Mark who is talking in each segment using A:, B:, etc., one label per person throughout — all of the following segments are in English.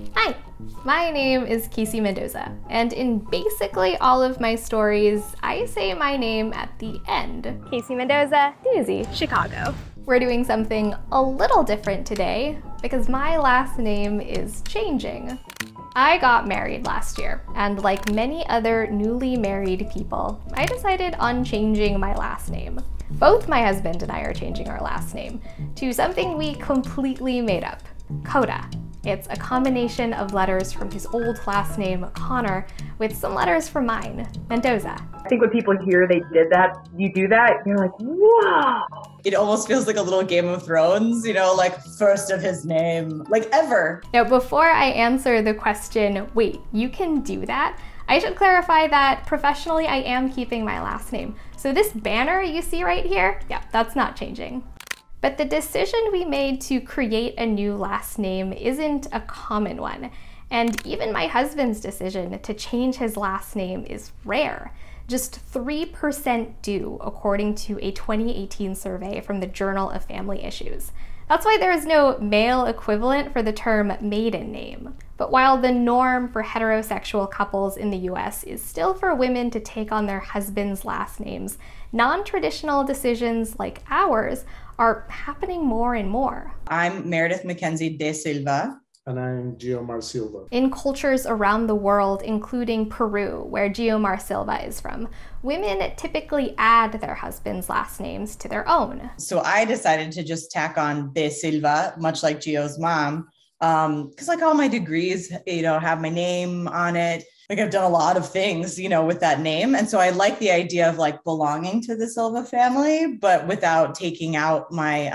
A: Hi, my name is Casey Mendoza, and in basically all of my stories, I say my name at the end.
B: Casey Mendoza,
A: Newsy,
B: Chicago.
A: We're doing something a little different today because my last name is changing. I got married last year, and like many other newly married people, I decided on changing my last name. Both my husband and I are changing our last name to something we completely made up, Coda. It's a combination of letters from his old last name, Connor, with some letters from mine, Mendoza.
C: I think when people hear they did that, you do that, you're like, whoa!
D: It almost feels like a little Game of Thrones, you know, like first of his name, like ever.
A: Now, before I answer the question, wait, you can do that? I should clarify that professionally I am keeping my last name. So this banner you see right here, yeah, that's not changing. But the decision we made to create a new last name isn't a common one. And even my husband's decision to change his last name is rare. Just 3% do, according to a 2018 survey from the Journal of Family Issues. That's why there is no male equivalent for the term maiden name. But while the norm for heterosexual couples in the US is still for women to take on their husband's last names, non-traditional decisions like ours are happening more and more.
D: I'm Meredith Mackenzie de Silva.
E: And I'm Giomar Silva.
A: In cultures around the world, including Peru, where Giomar Silva is from, women typically add their husband's last names to their own.
D: So I decided to just tack on de Silva, much like Gio's mom, because like all my degrees, you know, have my name on it. Like I've done a lot of things, you know, with that name. And so I like the idea of like belonging to the Silva family, but without taking out my,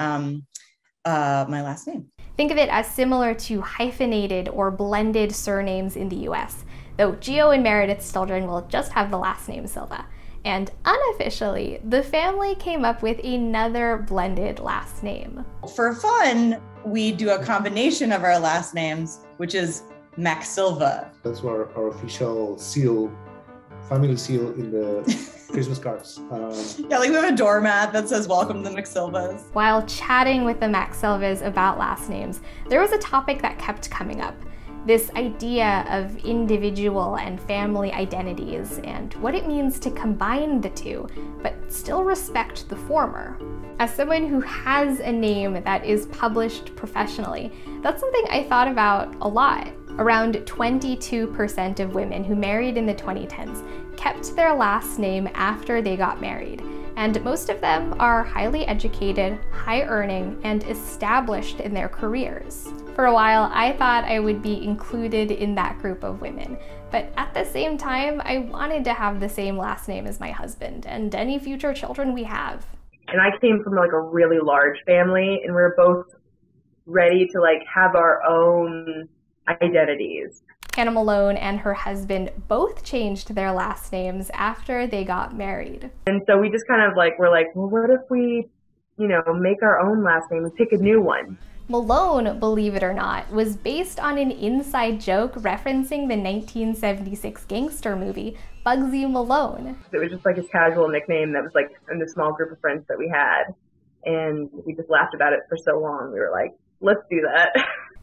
D: my last name.
A: Think of it as similar to hyphenated or blended surnames in the US, though Gio and Meredith's children will just have the last name Silva. And unofficially, the family came up with another blended last name.
D: For fun, we do a combination of our last names, which is Mac Silva.
E: That's our official seal, family seal in the Christmas cards.
D: Yeah, like we have a doormat that says welcome to the McSilvas.
A: While chatting with the McSilvas about last names, there was a topic that kept coming up. This idea of individual and family identities and what it means to combine the two, but still respect the former. As someone who has a name that is published professionally, that's something I thought about a lot. Around 22% of women who married in the 2010s kept their last name after they got married, and most of them are highly educated, high-earning, and established in their careers. For a while, I thought I would be included in that group of women, but at the same time, I wanted to have the same last name as my husband and any future children we have.
C: And I came from like a really large family, and we were both ready to like have our own identities.
A: Hannah Malone and her husband both changed their last names after they got married.
C: And so we just kind of like, we're like, well, what if we, you know, make our own last name and pick a new one?
A: Malone, believe it or not, was based on an inside joke referencing the 1976 gangster movie, Bugsy Malone.
C: It was just like a casual nickname that was like in the small group of friends that we had. And we just laughed about it for so long. We were like, let's do that.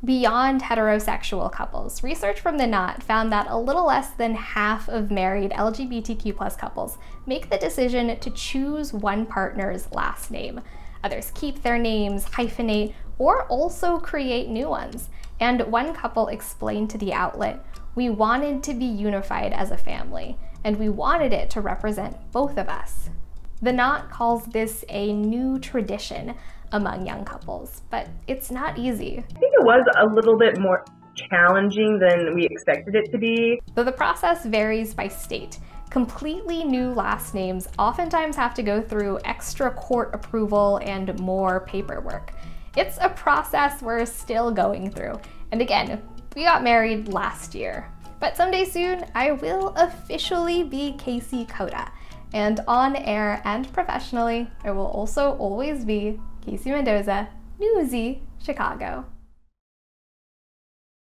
A: Beyond heterosexual couples, research from The Knot found that a little less than half of married LGBTQ+ couples make the decision to choose one partner's last name. Others keep their names, hyphenate, or also create new ones. And one couple explained to the outlet, "We wanted to be unified as a family, and we wanted it to represent both of us." The Knot calls this a new tradition among young couples, but it's not easy.
C: I think it was a little bit more challenging than we expected it to be.
A: Though the process varies by state. Completely new last names oftentimes have to go through extra court approval and more paperwork. It's a process we're still going through. And again, we got married last year. But someday soon, I will officially be Casey Coda. And on air and professionally, I will also always be Casey Mendoza, Newsy, Chicago.